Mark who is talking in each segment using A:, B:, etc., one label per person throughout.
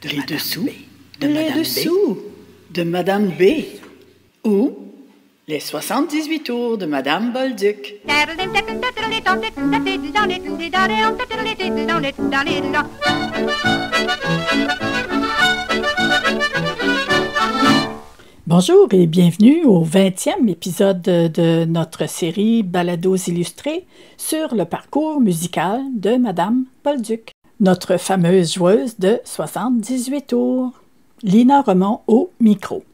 A: Les dessous de Madame B. Ou les 78 tours de Madame Bolduc. Bonjour et bienvenue au 20e épisode de notre série Balados illustrés sur le parcours musical de Madame Bolduc. Notre fameuse joueuse de 78 tours, Lina Remond au micro.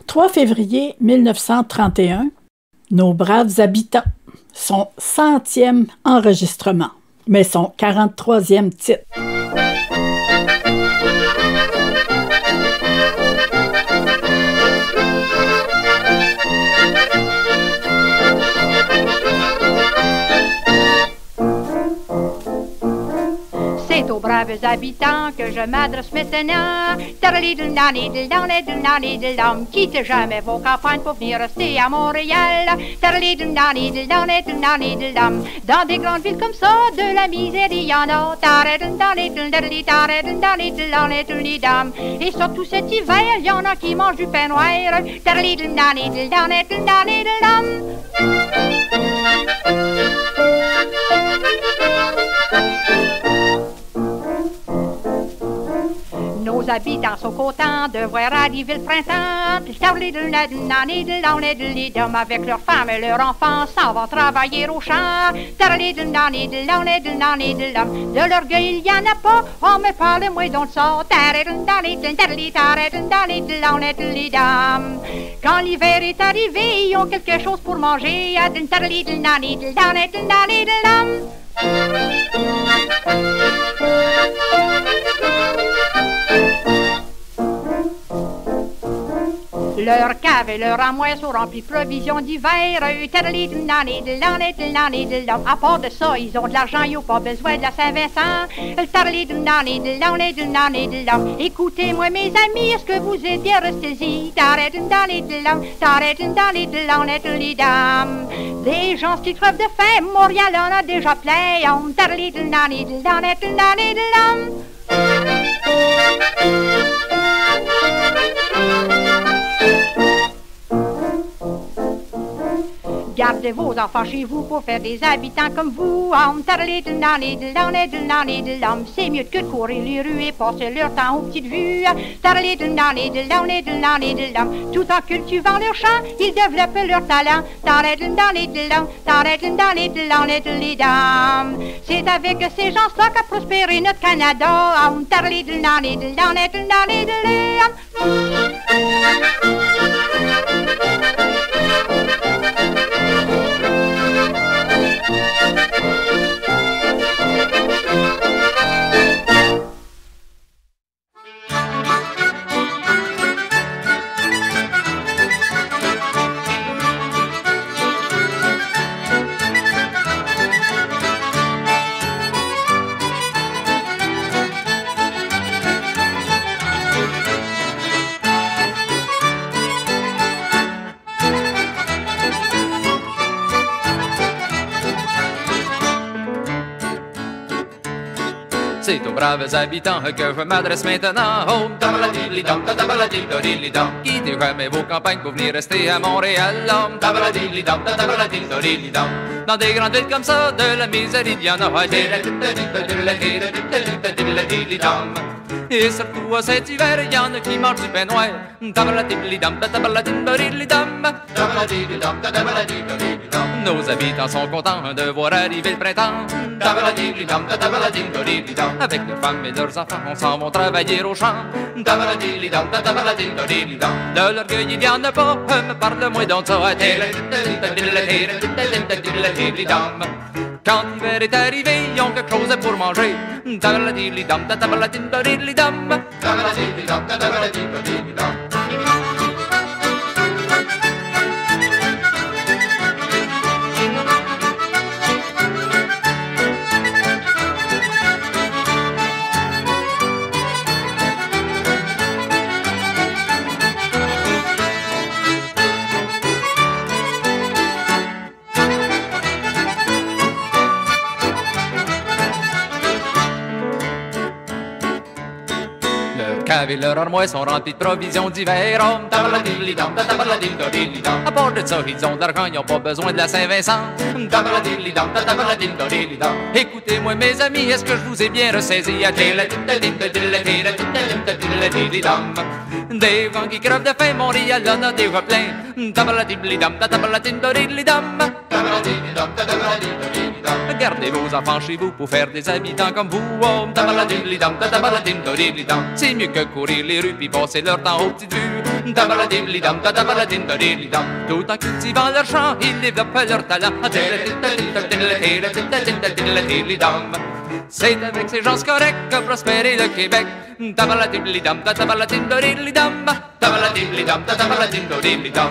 A: 3 février 1931, Nos braves habitants, son 100e enregistrement, mais son 43e titre.
B: C'est aux braves habitants que je m'adresse maintenant. Quittez jamais vos campagnes pour venir rester à Montréal. Dans des grandes villes comme ça, de la misère il y en a. Et surtout cet hiver, il y en a qui mangent du pain noir. Nos habitants sont contents de voir arriver le printemps. Avec leurs femmes et leurs enfants s'en vont travailler au champ. De l'orgueil il y en a pas, oh mais parlez-moi donc de ça. Quand l'hiver est arrivé, ils ont quelque chose pour manger. Leurs caves et leurs armoires sont remplies de provisions d'hiver. À part de ça, ils ont de l'argent, ils n'ont pas besoin de la Saint-Vincent. Écoutez-moi mes amis, est-ce que vous êtes bien restés-y? Des gens qui crevent de faim, Montréal en a déjà plein. Gardez vos enfants chez vous pour faire des habitants comme vous. C'est mieux que de courir les rues et passer leur temps aux petites vues. Tout en cultivant leur champ, ils développent leur talent. C'est avec ces gens-là qu'a prospéré notre Canada.
C: C'est aux braves habitants que je m'adresse maintenant. Oh, tabaladilidam, tabaladilidam. Quittez jamais vos campagnes pour venir rester à Montréal. Oh, tabaladilidam, tabaladilidam. Dans des grandes villes comme ça, de la misère il y en a. Et surtout à cet hiver, il y en a qui mangent du pain noir. Tabaladilidam, tabaladilidam. Nos habitants sont contents de voir arriver le printemps. Avec leurs femmes et leurs enfants, on s'en va travailler au champ. De l'orgueil, il y en a pas, me parle-moi donc ça. Quand l'hiver est arrivé, ils ont quelque chose pour manger. Cave et leur armoire sont remplis de provisions d'hiver. Oh, tabaladilidam, tabaladildodilidam. À part de ça, ils ont de l'argent, ils n'ont pas besoin de la Saint-Vincent. Tabaladilidam, tabaladildodilidam. Écoutez-moi, mes amis, est-ce que je vous ai bien ressaisi? Des gens qui crevent de faim, Montréal en a déjà plein. Tabaladilidam, tabaladildodilidam. Gardez vos enfants chez vous pour faire des habitants comme vous. Oh, tabaladilidam, tabaladildodilidam. C'est mieux que courir les rues puis passer leur temps aux petites vues. Tabaladilidam, tabaladildodilidam. Tout en cultivant leur champ, ils développent leur talent. C'est avec ces gens corrects que prospérer le Québec. Tabaladilidam, tabaladildodilidam. Tabaladilidam, tabaladildodilidam.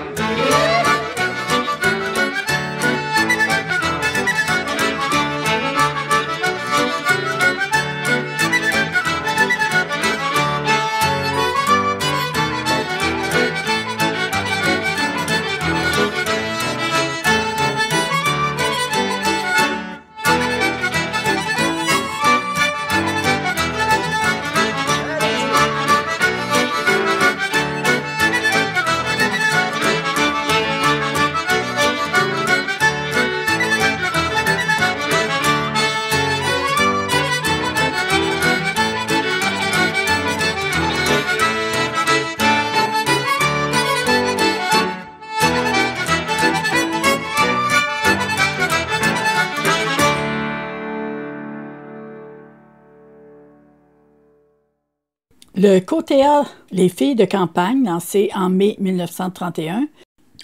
A: Le côté A, Les filles de campagne, lancé en mai 1931,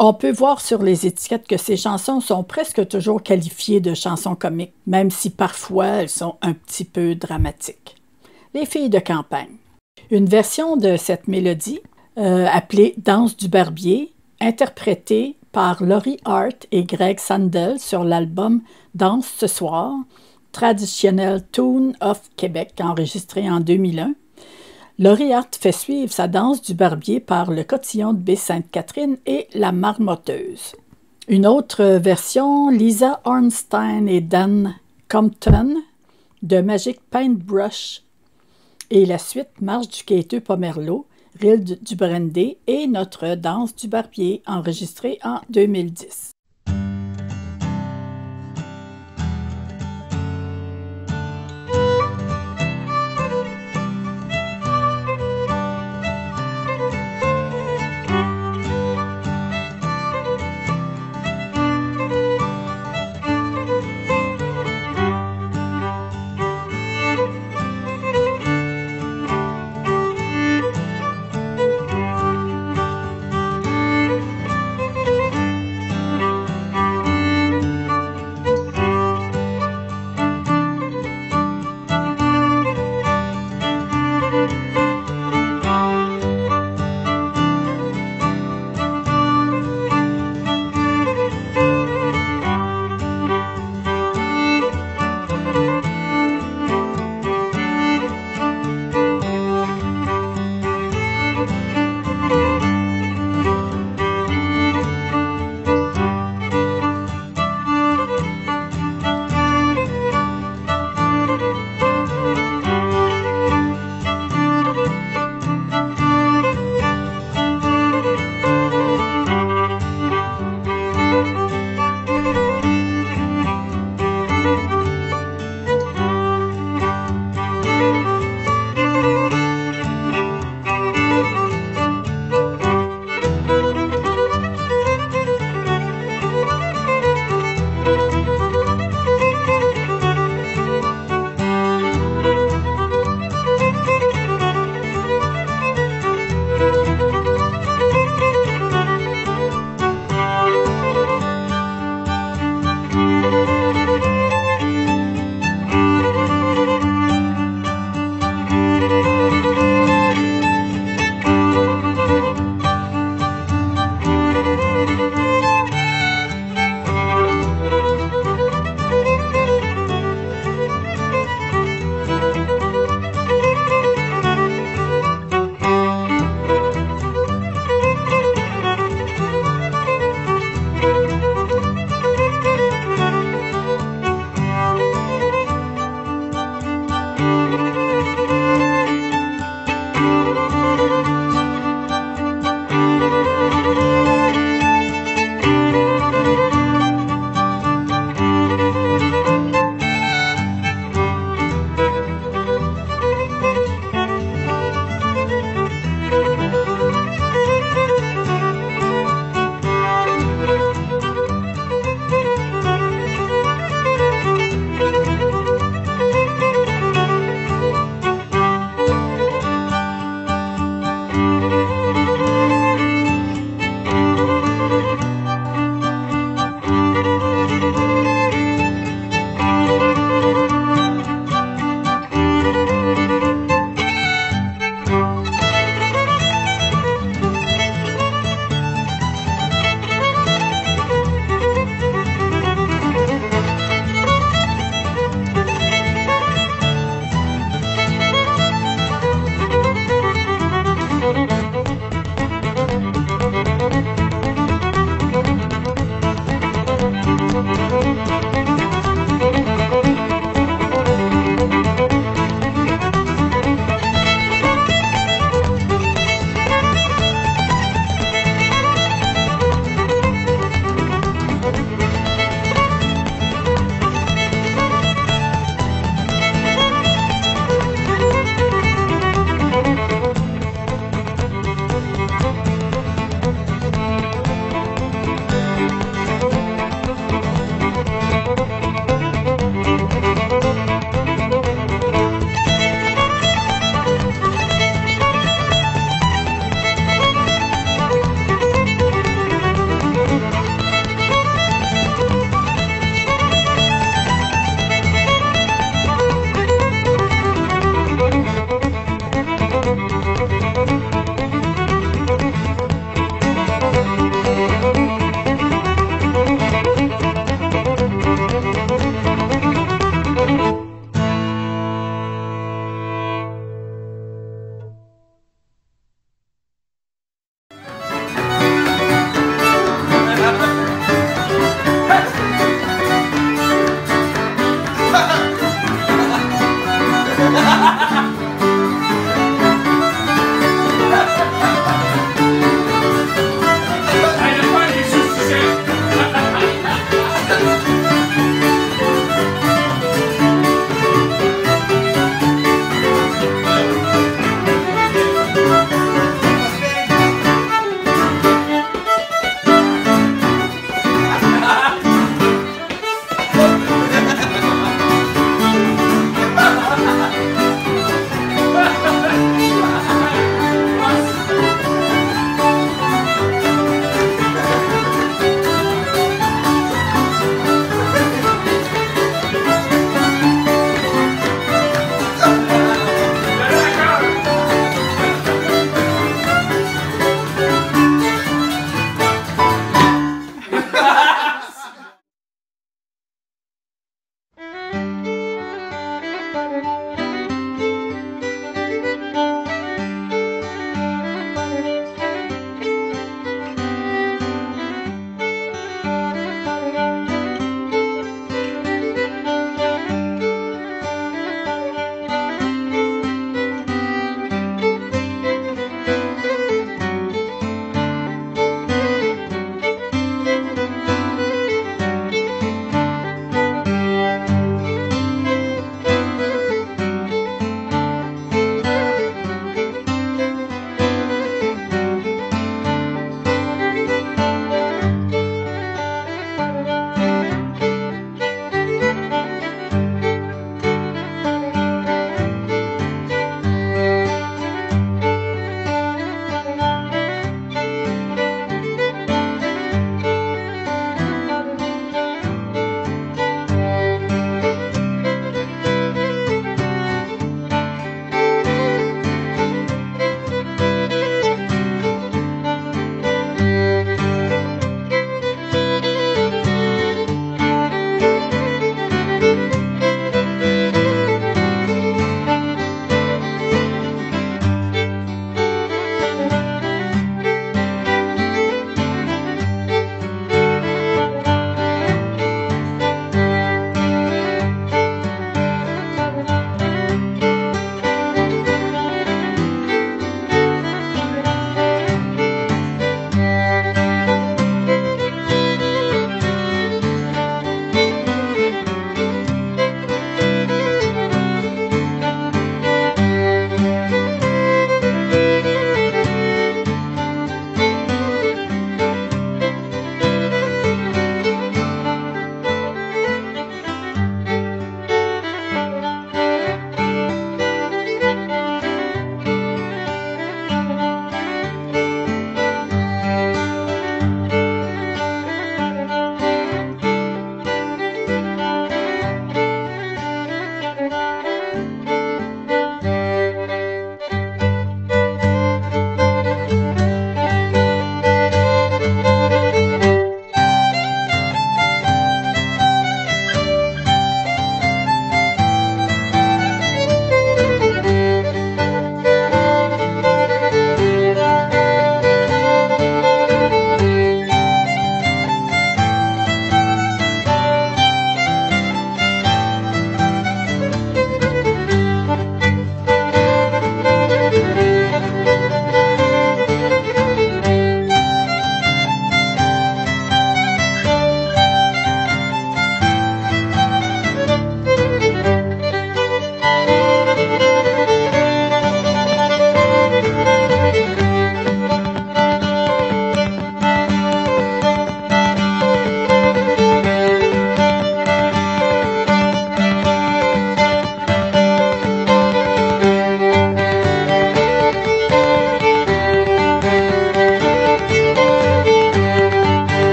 A: on peut voir sur les étiquettes que ces chansons sont presque toujours qualifiées de chansons comiques, même si parfois elles sont un petit peu dramatiques. Les filles de campagne. Une version de cette mélodie, appelée Danse du barbier, interprétée par Laurie Hart et Greg Sandel sur l'album Danse ce soir, Traditional Tune of Québec, enregistré en 2001. Laurie Hart fait suivre sa danse du barbier par le cotillon de Baie-Sainte-Catherine et la marmotteuse. Une autre version, Lisa Ornstein et Dan Compton de Magic Paintbrush. Et la suite, Marche du quêteux Pomerleau, Rille du Brandy et notre danse du barbier, enregistrée en 2010.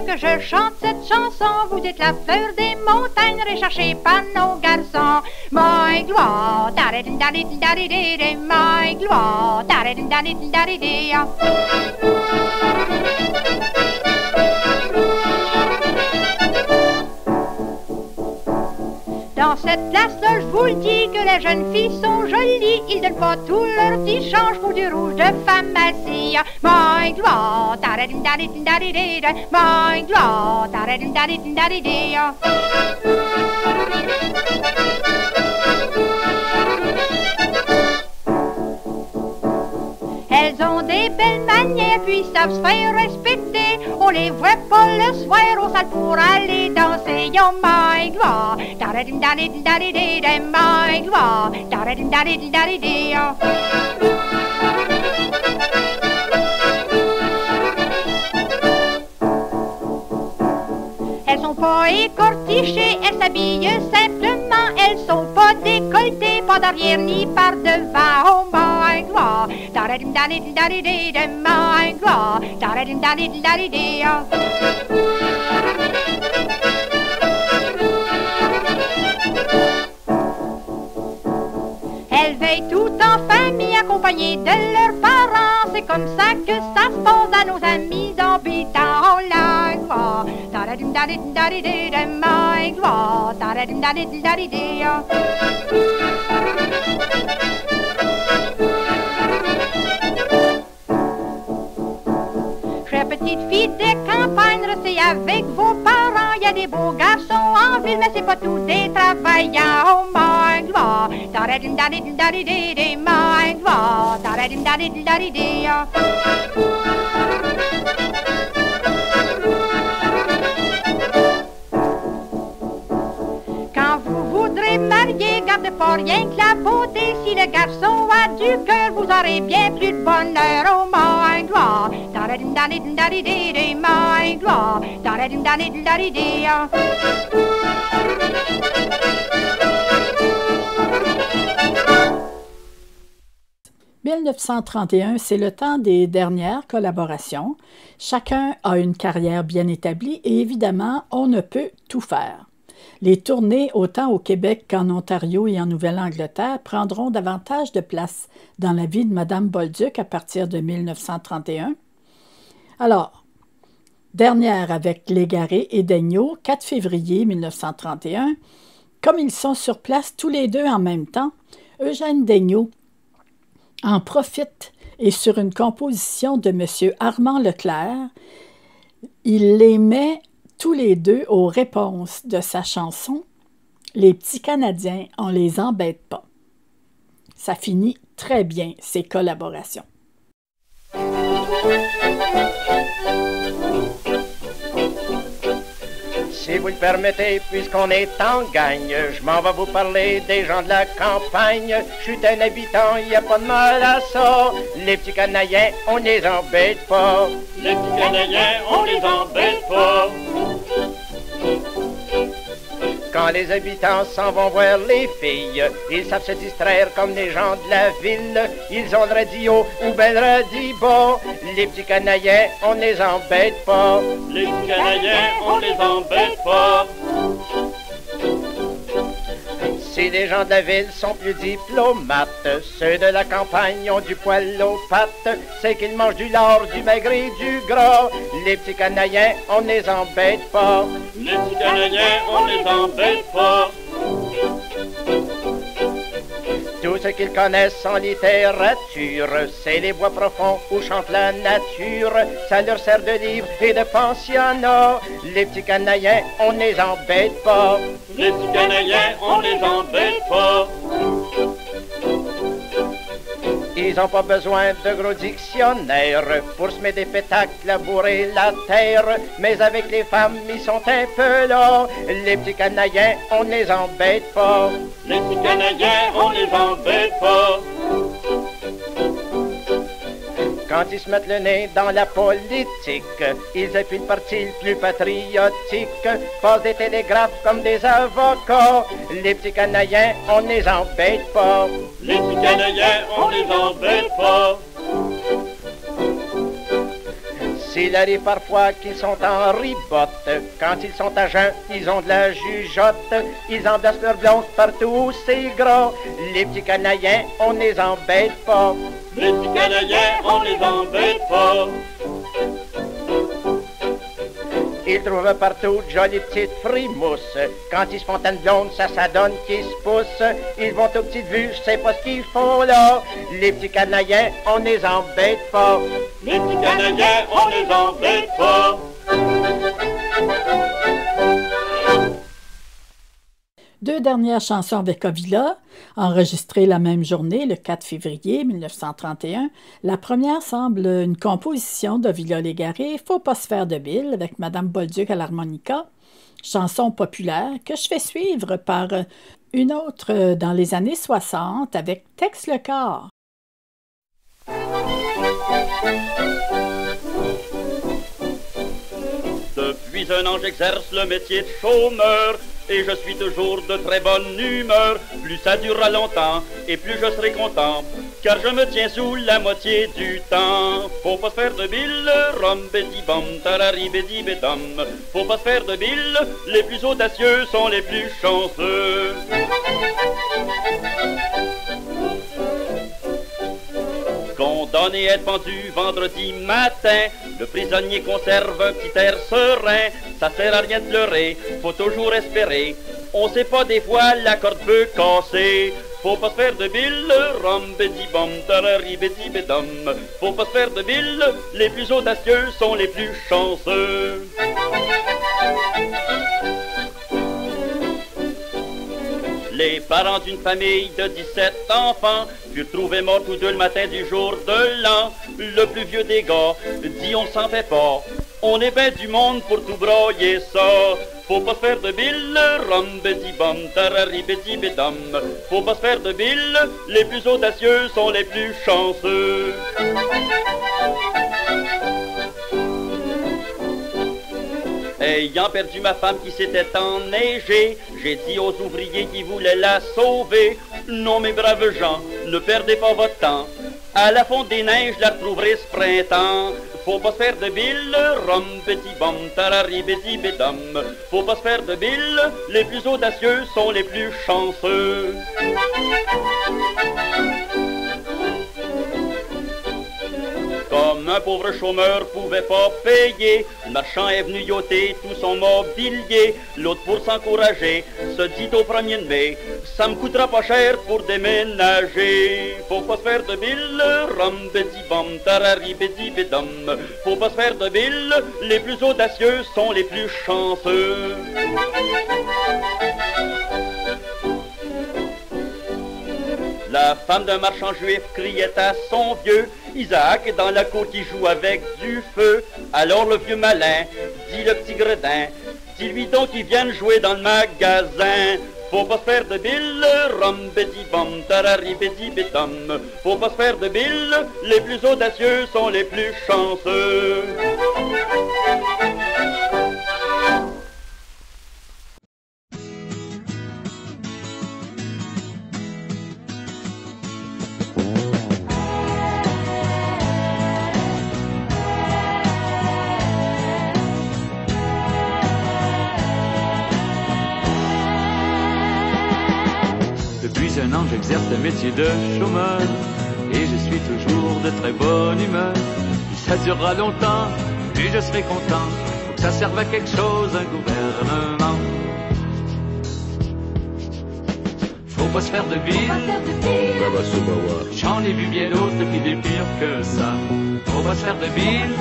B: que je chante cette chanson. Vous êtes la fleur des montagnes recherchée par nos garçons. My gloire, da-da-da-da-da-da-da, my gloire, da-da-da-da-da-da-da. Dans cette place-là, je vous le dis que les jeunes filles sont jolies. Ils donnent pas tout leur petit change pour du rouge de pharmacie. My gloire, da-da-da-da-da-da-da, my gloire, da-da-da-da-da-da-da. Elles ont des belles manières, puis savent se faire respecter. On les voit pas le soir au salle pour aller danser. Oh my gloire, da-da-da-da-da-da-da, my gloire, da-da-da-da-da-da-da. Elles sont pas écortichées, elles s'habillent simplement. Elles sont pas décolletées, pas d'arrière ni par devant. Oh my gloire, da-da-da-da-da-da-da, my gloire, da-da-da-da-da-da-da. Elles veillent tout en famille, accompagnées de leurs parents. C'est comme ça que ça se passe à nos amis habitants. Oh la gloire, da-da-da-da-da-da-da, my gloire, da-da-da-da-da-da-da. Petite fille de campagne, restez avec vos parents. Il y a des beaux garçons en ville, mais c'est pas tous des travailleurs. Oh my gloire, da-da-da-da-da-da-da, my gloire, da-da-da-da-da-da-da. Quand vous voudrez marier, gardez pas rien que la beauté. Si le garçon a du cœur, vous aurez bien plus de bonheur. Oh my gloire, da-da-da-da-da-da-da, my gloire, da-da-da-da-da-da-da.
A: 1931, c'est le temps des dernières collaborations. Chacun a une carrière bien établie et évidemment, on ne peut tout faire. Les tournées, autant au Québec qu'en Ontario et en Nouvelle-Angleterre, prendront davantage de place dans la vie de Mme Bolduc à partir de 1931. Alors, dernière avec Légaré et Daigneault, 4 février 1931. Comme ils sont sur place tous les deux en même temps, Eugène Daigneault en profite et sur une composition de M. Armand Leclerc, il les met tous les deux aux réponses de sa chanson « Les petits Canadiens, on les embête pas ». Ça finit très bien, ces collaborations.
D: Si vous le permettez, puisqu'on est en gagne, je m'en vais vous parler des gens de la campagne. Je suis un habitant, y a pas de mal à ça. Les petits Canadiens, on les embête pas.
E: Les petits Canadiens, on les embête pas.
D: Quand les habitants s'en vont voir les filles, ils savent se distraire comme les gens de la ville. Ils ont le radio ou ben le radio bas. Les petits Canadiens, on les embête pas.
E: Les petits Canadiens, on les embête pas.
D: Si les gens de la ville sont plus diplomates, ceux de la campagne ont du poil aux pattes. C'est qu'ils mangent du lard, du maigre et du gras. Les petits Canadiens, on les embête pas.
E: Les petits Canadiens, on les embête pas.
D: Tout ce qu'ils connaissent en littérature, c'est les bois profonds où chante la nature. Ça leur sert de livre et de pensionnat. Les petits Canadiens, on les embête pas.
E: Les petits Canadiens, on les embête pas.
D: Ils ont pas besoin de gros dictionnaires pour se mettre des pétacles, labourer la terre. Mais avec les femmes, ils sont un peu là. Les petits Canadiens, on les embête pas.
E: Les petits Canadiens, on les embête pas.
D: Quand ils se mettent le nez dans la politique, ils appuient le parti le plus patriotique, passent des télégraphes comme des avocats. Les petits Canadiens, on les embête pas.
E: Les petits Canadiens, on les embête pas.
D: S'il arrive parfois qu'ils sont en ribotte, quand ils sont à jeun, ils ont de la jugeotte. Ils embrassent leurs blondes partout où c'est gras. Les petits Canadiens, on les embête pas.
E: Les petits Canadiens, on les embête pas.
D: Ils trouvent partout de jolies petites frimousses. Quand ils se font une blonde, ça donne qu'ils se poussent. Ils vont aux petites vues, je sais pas ce qu'ils font là. Les petits Canadiens, on les embête pas.
E: Les petits Canadiens, on les embête pas.
A: Deux dernières chansons avec Ovila, enregistrées la même journée, le 4 février 1931. La première semble une composition d'Ovila Légaré, Faut pas se faire de bile, avec Madame Bolduc à l'harmonica, chanson populaire que je fais suivre par une autre dans les années 60 avec Tex le corps.
E: Depuis un an, j'exerce le métier de chômeur et je suis toujours de très bonne humeur. Plus ça durera longtemps et plus je serai content, car je me tiens sous la moitié du temps. Faut pas se faire de bile, rom bédi bom, tarari bédi bédom. Faut pas se faire de bile, les plus audacieux sont les plus chanceux. Condamné à être pendu vendredi matin, le prisonnier conserve un petit air serein. Ça sert à rien de pleurer, faut toujours espérer. On sait pas, des fois la corde peut casser. Faut pas se faire de bile, rom bédi bom, tarari bédi bédom. Faut pas se faire de bile, les plus audacieux sont les plus chanceux. Les parents d'une famille de 17 enfants furent trouvés morts tous deux le matin du jour de l'an. Le plus vieux des gars dit on s'en fait pas, on est ben du monde pour tout broyer ça. Faut pas se faire de bile, rom bédi bom, tarari bédi bédom. Faut pas se faire de bile, les plus audacieux sont les plus chanceux. Ayant perdu ma femme qui s'était enneigée, j'ai dit aux ouvriers qui voulaient la sauver: non mes braves gens, ne perdez pas votre temps, à la fonte des neiges la retrouverez ce printemps. Faut pas se faire de bile, rom bédi bom, tarari bédi bédom. Faut pas se faire de bile, les plus audacieux sont les plus chanceux. Comme un pauvre chômeur pouvait pas payer, le marchand est venu yoter tout son mobilier. L'autre, pour s'encourager, se dit au 1er de mai: ça me coûtera pas cher pour déménager. Faut pas se faire de bile, rom bédi bom, tarari bédi bédom. Faut pas se faire de bile, les plus audacieux sont les plus chanceux. La femme d'un marchand juif criait à son vieux: Isaac dans la cour qui joue avec du feu. Alors le vieux malin dit le petit gredin: dis-lui donc qu'il vienne jouer dans le magasin. Faut pas se faire de bile, rom bédi bom, tarari bédi bédom. Faut pas se faire de bile, les plus audacieux sont les plus chanceux.
F: Depuis un an, j'exerce le métier de chômeur et je suis toujours de très bonne humeur. Ça durera longtemps et je serai content. Faut que ça serve à quelque chose, un gouvernement. Faut pas se faire de bile, j'en ai vu bien d'autres qui des pires que ça. Faut pas se faire de bile,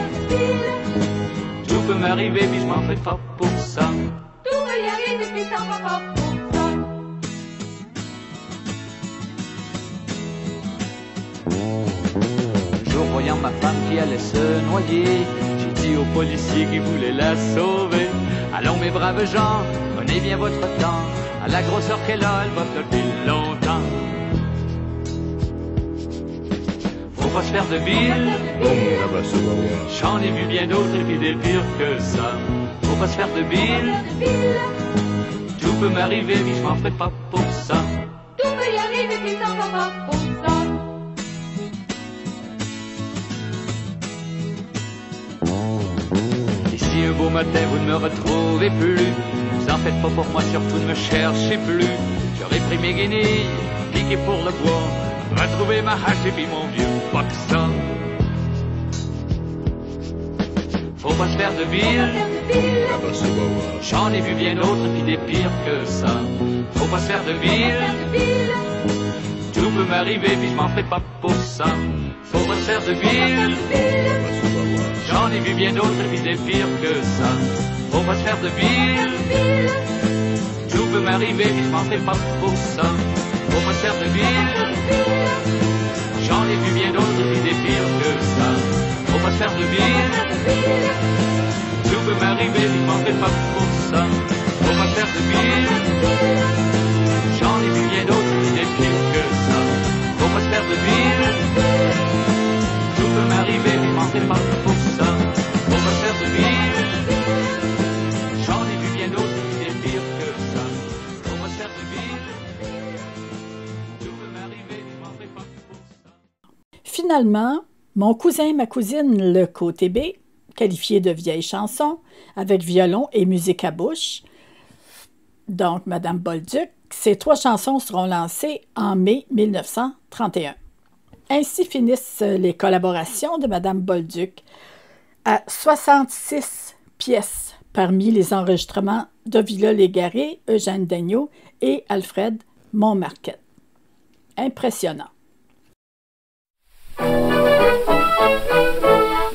F: tout peut m'arriver puis je m'en fais pas pour ça.
B: Tout peut y arriver puis t'en vas pas pour ça.
F: Voyant ma femme qui allait se noyer, j'ai dit aux policiers qui voulaient la sauver: allons mes braves gens, prenez bien votre temps, à la grosseur qu'elle a, elle va flotter longtemps. Faut pas se faire de bile, j'en ai vu bien d'autres qui des pires que ça. Faut pas se faire de bile, tout peut m'arriver mais je m'en ferai pas pour ça.
B: Tout peut y arriver puis t'en vas pas pour ça.
F: si un beau matin vous ne me retrouvez plus, vous en faites pas pour moi, surtout ne me cherchez plus. J'aurais pris mes guenilles, piqué pour le bois, retrouvé ma hache et puis mon vieux boxon. Faut pas se faire de ville, j'en ai vu bien d'autres puis des pires que ça. Faut pas se faire de ville, tout peut m'arriver puis je m'en fais pas pour ça. Faut pas se faire de ville, j'en ai vu bien d'autres puis des pires que ça. Faut pas se faire de ville, tout peut m'arriver puis je m'en fais pas pour ça. Faut pas se faire de ville, j'en ai vu bien d'autres puis des pires que ça. Faut pas se faire de ville, tout peut m'arriver puis je m'en fais pas pour ça. Faut pas se faire de ville, j'en ai vu bien d'autres puis des pires que ça. Faut pas se faire de ville, tout peut m'arriver mais je m'en fais pas pour ça. Faut pas se faire de ville, j'en ai vu bien d'autres puis des pires que ça. Faut pas se faire de ville, tout peut m'arriver mais je m'en fais pas pour ça.
A: Finalement, Mon cousin, ma cousine, le côté B, qualifié de vieille chanson, avec violon et musique à bouche. Donc, Madame Bolduc, ces 3 chansons seront lancées en mai 1931. Ainsi finissent les collaborations de Madame Bolduc à 66 pièces parmi les enregistrements d'Ovila Légaré, Eugène Daigneault et Alfred Montmarquette. Impressionnant.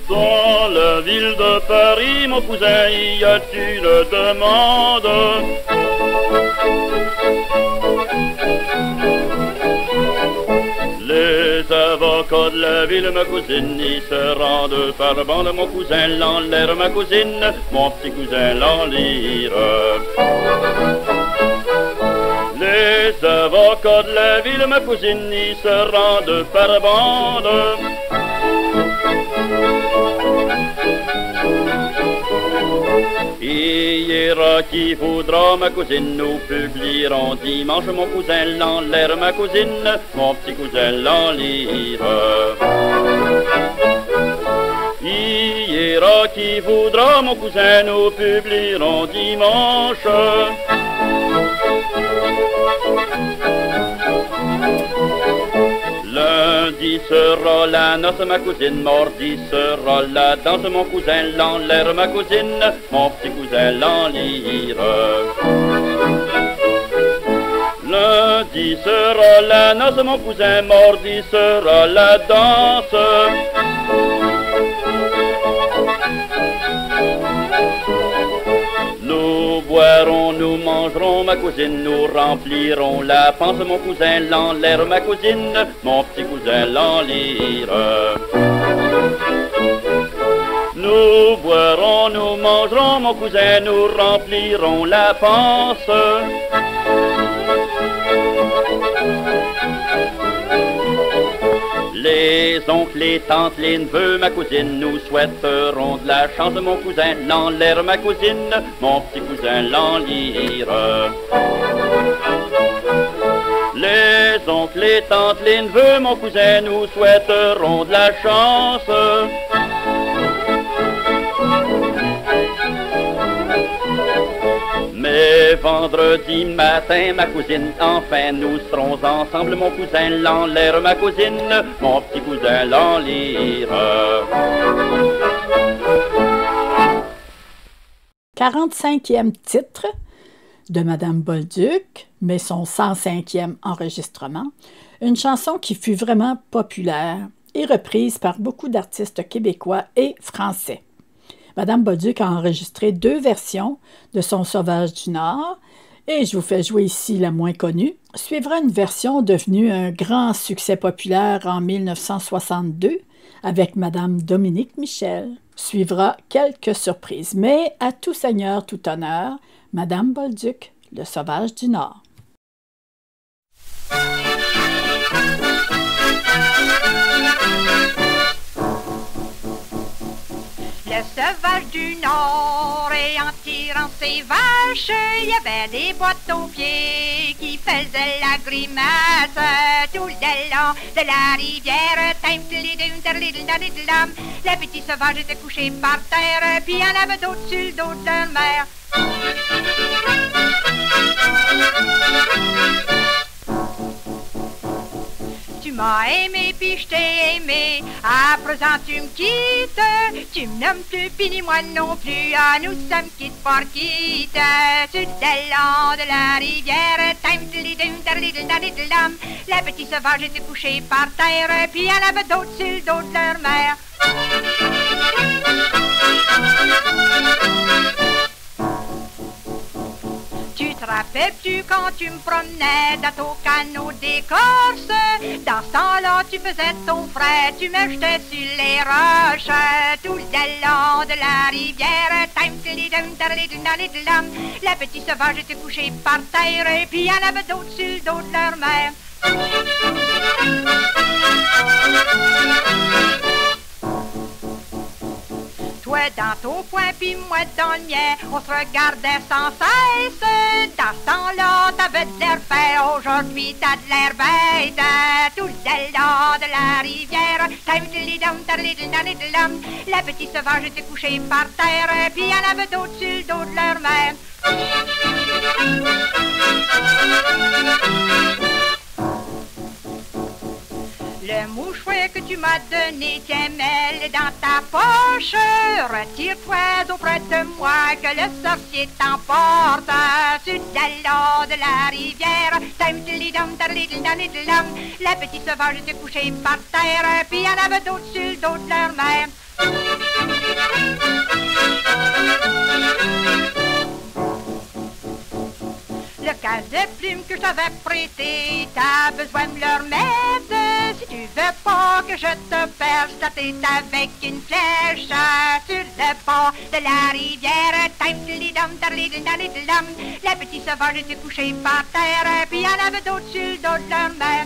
E: Dans la ville de Paris, mon cousin, y a une demande. Les avocats de la ville, ma cousine, y se rendent par bande. Mon cousin l'enlève, ma cousine, mon petit cousin l'enlire. Les avocats de la ville, ma cousine, y se rendent par bande. Hier qui voudra, ma cousine, nous publierons dimanche. Mon cousin l'enlève, ma cousine, mon petit cousin l'enlire. Hier qui voudra, mon cousin, nous publierons dimanche. Lundi sera la noce, ma cousine, mardi sera la danse. Mon cousin l'enlève, ma cousine, mon petit cousin l'enlire. Lundi sera la noce, mon cousin, mardi sera la danse. Nous boirons, nous mangerons, ma cousine, nous remplirons la panse. Mon cousin l'enlève, ma cousine, mon petit cousin l'enlire. Nous boirons, nous mangerons, mon cousin, nous remplirons la panse. Les oncles, les tantes, les neveux, ma cousine, nous souhaiterons de la chance. Mon cousin l'enlève, ma cousine, mon petit cousin l'enlire. Les oncles, les tantes, les neveux, mon cousin, nous souhaiterons de la chance. Mais vendredi matin, ma cousine, enfin nous serons ensemble. Mon cousin l'enlève, ma cousine, mon petit cousin l'enlire.
A: 45e titre de Madame Bolduc, mais son 105e enregistrement. Une chanson qui fut vraiment populaire et reprise par beaucoup d'artistes québécois et français. Madame Bolduc a enregistré 2 versions de son Sauvage du Nord et je vous fais jouer ici la moins connue. Suivra une version devenue un grand succès populaire en 1962 avec Madame Dominique Michel. Suivra quelques surprises, mais à tout seigneur, tout honneur, Madame Bolduc, le Sauvage du Nord.
B: Le sauvage du Nord, et en tirant ses vaches, il y avait des boîtes aux pieds qui faisaient la grimace tout le long de la rivière Les petits sauvages étaient couchés par terre, puis il y en avait d'autres sur le dos de leur mère. Tu m'as aimé, puis je t'ai aimé, à présent tu me quittes, tu me nommes plus, puis ni moi non plus, ah, nous sommes quittes pour quitte, sur le long de la rivière, les petits sauvages étaient couchés par terre, puis il y en avait d'autres sur le dos de leur mère. Tu te rappelles-tu quand tu me promenais dans ton canot d'écorce? Dans ce temps-là, tu faisais ton frère, tu me jetais sur les roches, tout le long de la rivière. Les petits sauvages étaient couchés par terre, et puis il y en avait d'autres sur le dos de leur mère. Toi dans ton coin, puis moi dans le mien, on se regardait sans cesse. Dans ce temps-là, t'avais de l'air fait, aujourd'hui t'as de l'air bête. Tout le long de la rivière, les petits sauvages étaient couchés par terre, puis il y en avait d'autres sur le dos de leur mère. Le mouchoir que tu m'as donné, tiens, mets-le dans ta poche. Retire-toi d'auprès de moi, que le sorcier t'emporte sur le long de la rivière. Les petits sauvages étaient couchés par terre, puis il y en avait d'autres sur le dos de leur mère. Le casse de plume que je t'avais prêté, t'as besoin de leur mettre. Si tu veux pas que je te perche la tête avec une flèche sur le pont de la rivière. Les petits sauvages étaient couchés par terre, puis il y en avait d'autres sur le dos de leur mère.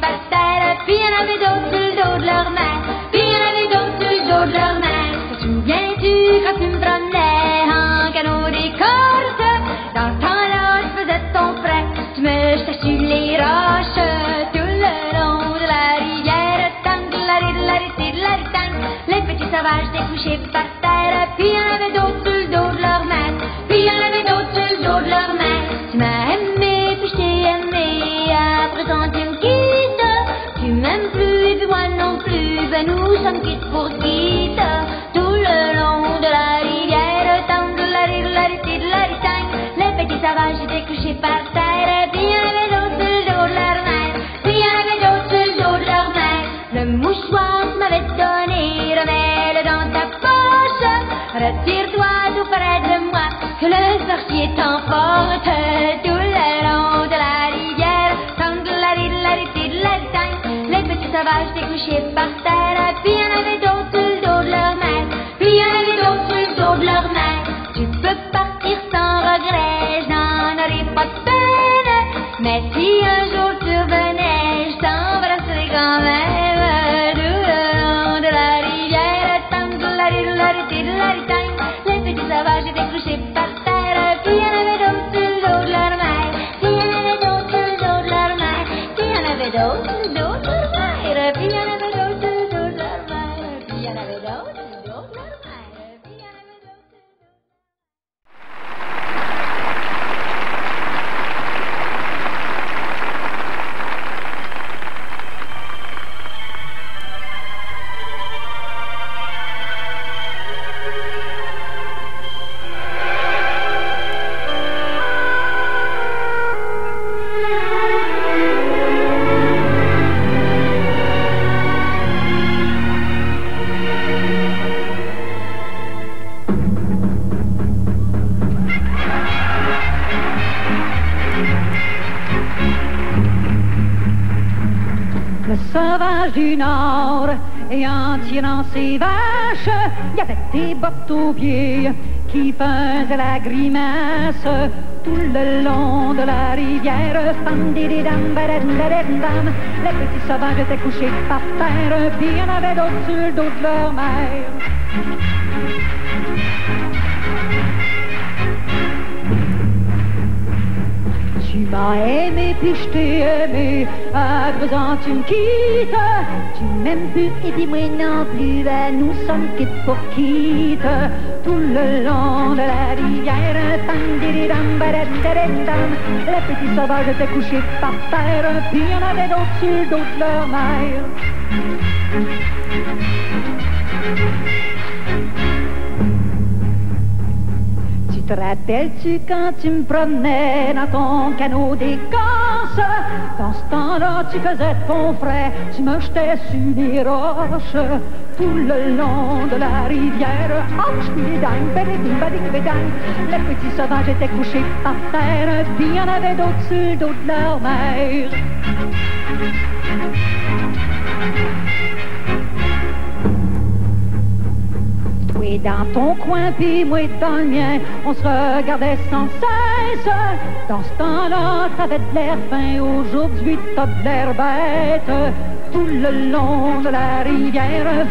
B: Par terre, puis il y en avait d'autres sur le dos de leur mère, puis il y en avait d'autres sur le dos de leur mère. Te souviens-tu quand tu me promenais en canot d'écorce? Dans ce temps-là, je faisais ton frère, tu me jetais sur les roches, tout le long de la rivière. Les petits sauvages étaient couchés par terre, puis il y en avait d'autres sur le dos de leur mère, puis il y en avait d'autres sur le dos de leur mère. Tu m'as aimé, puis je t'ai aimé, à présent tu me quittes. Tu m'aimes plus, et puis moi non plus, ben nous sommes quittes pour quitte. Tout le long de la rivière, les petits sauvages étaient couchés par terre, puis il y en avait d'autres sur le dos de leur mère, puis il y en avait d'autres sur le dos de leur mère. Le mouchoir que tu m'avais donné, remets-le dans ta poche. Retire-toi tout près de moi, que le sorcier t'emporte. Tout le long de la rivière, les petits sauvages étaient couchés par terre, puis il y en avait d'autres sur le dos de leur mère, puis il y en avait d'autres sur le dos de leur mère. Tu peux partir sans regret, je n'en aurai pas de peine, mais si un jour tu revenais, je t'embrasserai quand même. Tout le long de la rivière, les petits sauvages étaient couchés par terre, puis il y en avait d'autres sur le dos de leur mère, puis il y en avait d'autres sur le dos de leur mère, puis il y en avait d'autres sur le dos de leur mère, puis il y en avait d'autres sur le dos de leur mère. sauvage du Nord. Et en tirant ses vaches, il y avait des bottes aux pieds qui faisaient la grimace tout le long de la rivière. Fam dididam, badadam. Les petits sauvages étaient couchés par terre, puis il y en avait d'autres sur le dos de leur mère. Tu m'as aimé puis je t'ai aimé, à présent tu me quittes. Tu m'aimes plus et puis moi non plus, ben nous sommes quittes pour quitte. Tout le long de la rivière, tam dididam, badadam. Les petits sauvages étaient couchés par terre, puis il y en avait d'autres sur le dos de leur mère. Te rappelles-tu quand tu me promenais dans ton canot d'écorce? Dans ce temps-là, tu faisais ton frais, tu me jetais sur des roches. Tout le long de la rivière, les petits sauvages étaient couchés par terre, puis il y en avait d'autres sur le dos de leur mère. Toi dans ton coin, puis moi dans le mien, on se regardait sans cesse. Dans ce temps-là, t'avais de l'air fin, aujourd'hui t'as de l'air bête. Tout le long de la rivière,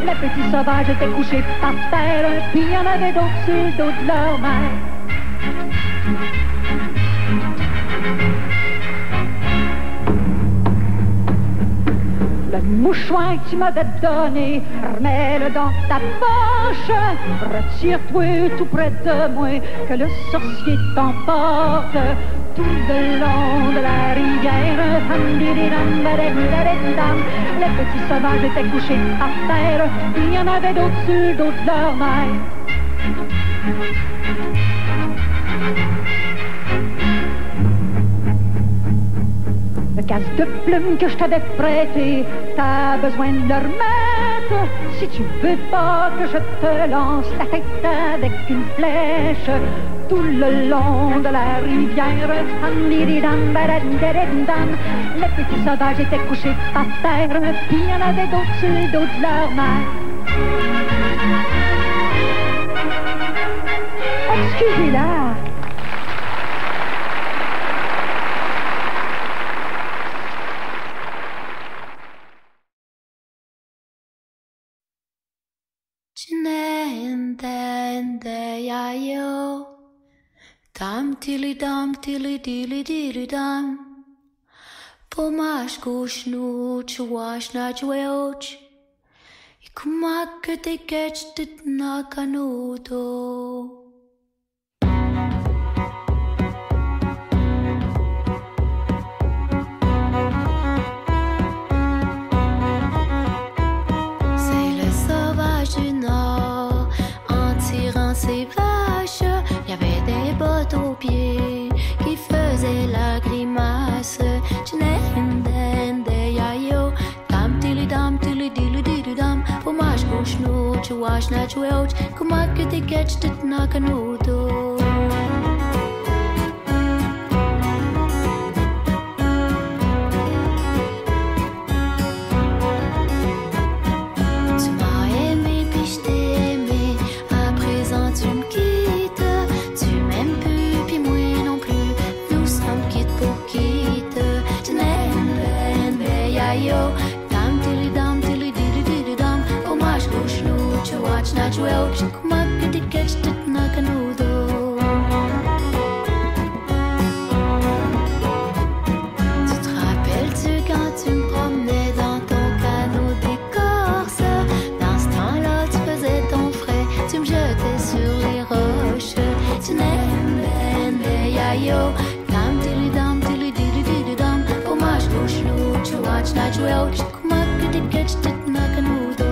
B: les petits sauvages étaient couchés par terre, puis il y en avait d'autres sur le dos de leur mère. Le mouchoir que tu m'avais donné, remets-le dans ta poche. Retire-toi tout près de moi, que le sorcier t'emporte. Tout le long de la rivière, les petits sauvages étaient couchés par terre, puis il y en avait d'autres sur le dos de leur mère. Le casque de plume que je t'avais prêté, t'as besoin de le remettre. Si tu veux pas que je te lance la tête avec une flèche. Tout le long de la rivière, les petits sauvages étaient couchés par terre, puis il y en avait d'autres sur le dos de leur mère. Excusez-la.
G: Dam tilly dilly dilly dam. Pomash kushnu chwash na chweoch. Ikumak te catch tit na kanuto. C'est le sauvage du Nord, en tirant ses vaches. Y avait des bottes aux pieds qui faisaient la grimace. Dam tilly dilly dilly dam. Pomash kushnu chwash na chweoch. Kumak te catch tit na kanuto. Natural, kumak te catch tit na kanudo. Tu te rappelles-tu quand tu me promenais dans ton canot d'écorce? Dans ce temps-là, tu faisais ton frais, tu me jetais sur les roches. Tu n'aimes ben yayo, dam dilly dilly dam. Pour moi je couche nous, tu watch natural, kumak te catch tit na kanudo.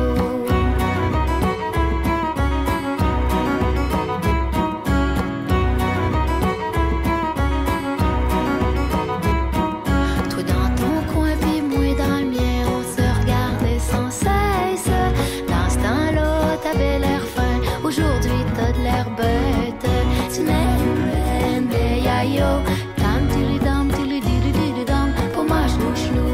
G: Dam dilly dam, pour moi je louche nous.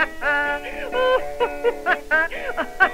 B: ha ha.